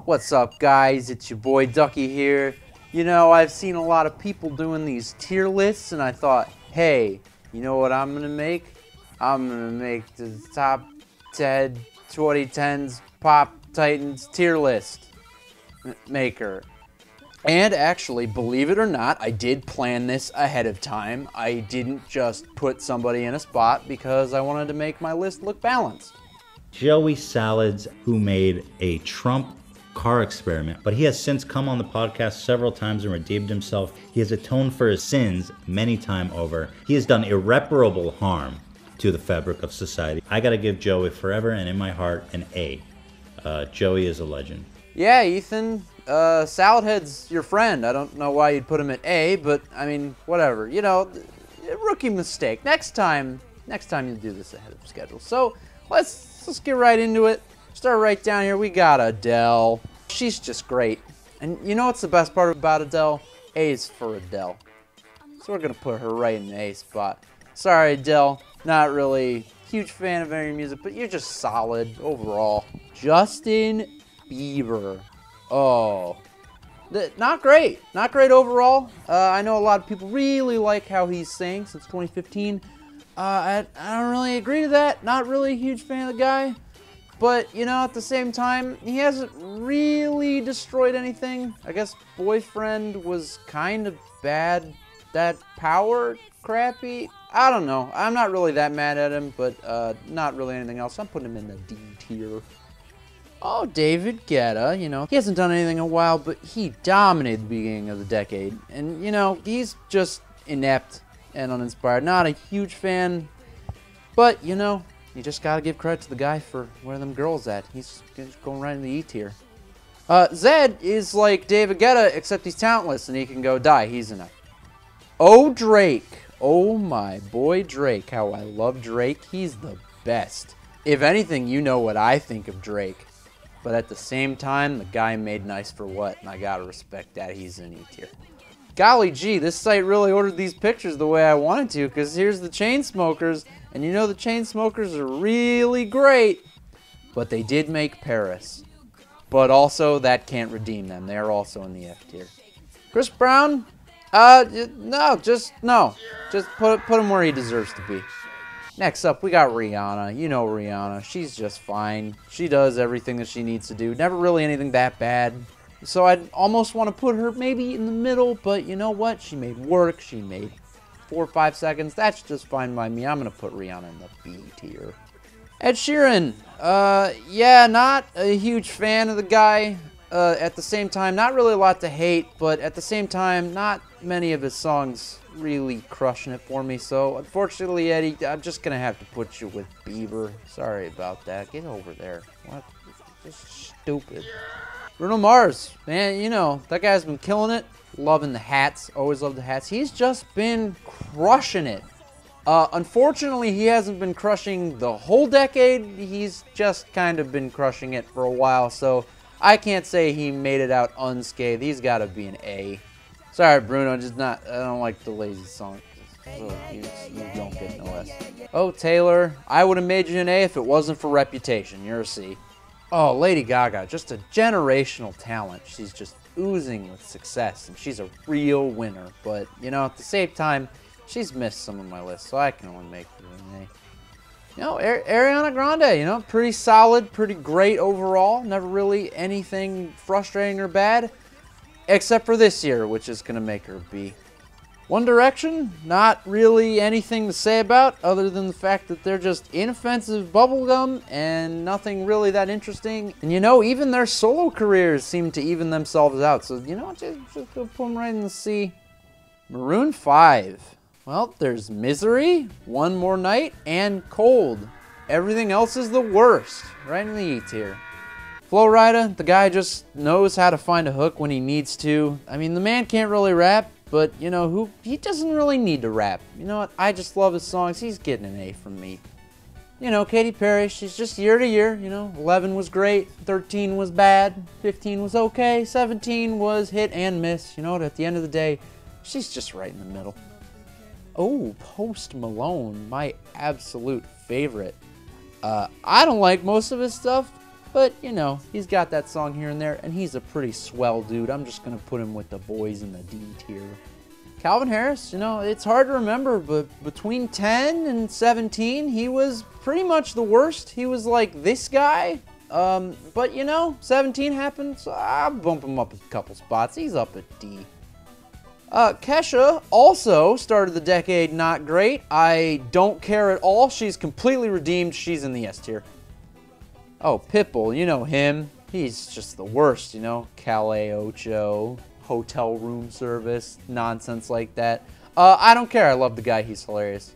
What's up, guys? It's your boy Ducky here. You know, I've seen a lot of people doing these tier lists, and I thought, hey, you know what I'm gonna make? I'm gonna make the top 10 2010s Pop Titans tier list maker. And actually, believe it or not, I did plan this ahead of time. I didn't just put somebody in a spot because I wanted to make my list look balanced. Joey Salads, who made a Trump car experiment, but he has since come on the podcast several times and redeemed himself. He has atoned for his sins many times over. He has done irreparable harm to the fabric of society. I gotta give Joey forever and in my heart an A. Joey is a legend. Yeah, Ethan, Saladhead's your friend. I don't know why you'd put him at A, but I mean, whatever. You know, rookie mistake. Next time you do this ahead of schedule. So let's get right into it. Start right down here. We got Adele. She's just great. And you know what's the best part about Adele? A is for Adele. So we're gonna put her right in the A spot. Sorry, Adele. Not really huge fan of any music, but you're just solid overall. Justin Bieber. Oh. Not great. Not great overall. I know a lot of people really like how he's sang since 2015. I don't really agree to that. Not really a huge fan of the guy. But, you know, at the same time, he hasn't really destroyed anything. I guess Boyfriend was kind of bad. That Power, crappy. I don't know. I'm not really that mad at him, but not really anything else. I'm putting him in the D tier. Oh, David Guetta, you know, he hasn't done anything in a while, but he dominated the beginning of the decade. And, you know, he's just inept and uninspired. Not a huge fan, but, you know, you just gotta give credit to the guy for where them girls at. He's going right in the E tier. Zed is like David Guetta, except he's talentless and he can go die. He's in a... Oh, Drake. Oh, my boy Drake. How I love Drake. He's the best. If anything, you know what I think of Drake. But at the same time, the guy made nice for what, and I gotta respect that. He's in E tier. Golly gee, this site really ordered these pictures the way I wanted to, because here's the Chainsmokers, and you know the Chainsmokers are really great, but they did make Paris. But also, that can't redeem them. They are also in the F tier. Chris Brown? No. Just put him where he deserves to be. Next up, we got Rihanna. You know Rihanna. She's just fine. She does everything that she needs to do. Never really anything that bad. So I'd almost want to put her maybe in the middle, but you know what? She made work. She made 4 or 5 seconds. That's just fine by me. I'm going to put Rihanna in the B tier. Ed Sheeran. Yeah, not a huge fan of the guy. At the same time, not really a lot to hate, but at the same time, not many of his songs really crushing it for me. So unfortunately, Eddie, I'm just going to have to put you with Bieber. Sorry about that. Get over there. What? Just stupid. Bruno Mars, man, you know, that guy's been killing it. Loving the hats. Always loved the hats. He's just been crushing it. Unfortunately, he hasn't been crushing the whole decade. He's just kind of been crushing it for a while. So I can't say he made it out unscathed. He's got to be an A. Sorry, Bruno, just not. I don't like the lazy song. So you don't get no S. Oh, Taylor, I would have made you an A if it wasn't for Reputation. You're a C. Oh, Lady Gaga, just a generational talent. She's just oozing with success, and she's a real winner. But, you know, at the same time, she's missed some of my lists, so I can only make her an A. You know, Ariana Grande, you know, pretty solid, pretty great overall. Never really anything frustrating or bad, except for this year, which is going to make her B. One Direction, not really anything to say about other than the fact that they're just inoffensive bubblegum and nothing really that interesting. And you know, even their solo careers seem to even themselves out. So, you know, just go put them right in the C. Maroon 5. Well, there's Misery, One More Night, and Cold. Everything else is the worst. Right in the E tier. Flo Rida, the guy just knows how to find a hook when he needs to. I mean, the man can't really rap. But, you know, he doesn't really need to rap. You know what? I just love his songs. He's getting an A from me. You know, Katy Perry, she's just year to year. You know, 11 was great. 13 was bad. 15 was okay. 17 was hit and miss. You know what? At the end of the day, she's just right in the middle. Oh, Post Malone, my absolute favorite. I don't like most of his stuff, But, you know, he's got that song here and there, and he's a pretty swell dude. I'm just going to put him with the boys in the D tier. Calvin Harris, you know, it's hard to remember, but between 10 and 17, he was pretty much the worst. He was like this guy. But, you know, 17 happened, so I'll bump him up a couple spots. He's up at D. Kesha also started the decade not great. I don't care at all. She's completely redeemed. She's in the S tier. Oh, Pitbull, you know him. He's just the worst, you know. Calais Ocho, hotel room service, nonsense like that. I don't care. I love the guy. He's hilarious.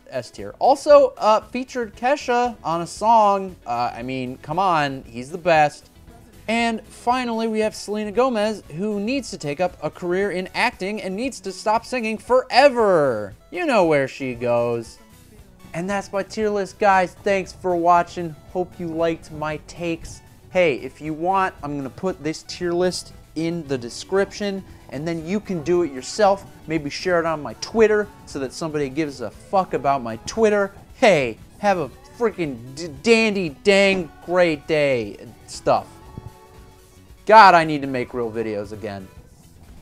S tier. Also, featured Kesha on a song. I mean, come on. He's the best. And finally, we have Selena Gomez, who needs to take up a career in acting and needs to stop singing forever. You know where she goes. And that's my tier list, guys. Thanks for watching. Hope you liked my takes. Hey, if you want, I'm going to put this tier list in the description, and then you can do it yourself. Maybe share it on my Twitter so that somebody gives a fuck about my Twitter. Hey, have a freaking dandy dang great day and stuff. God, I need to make real videos again.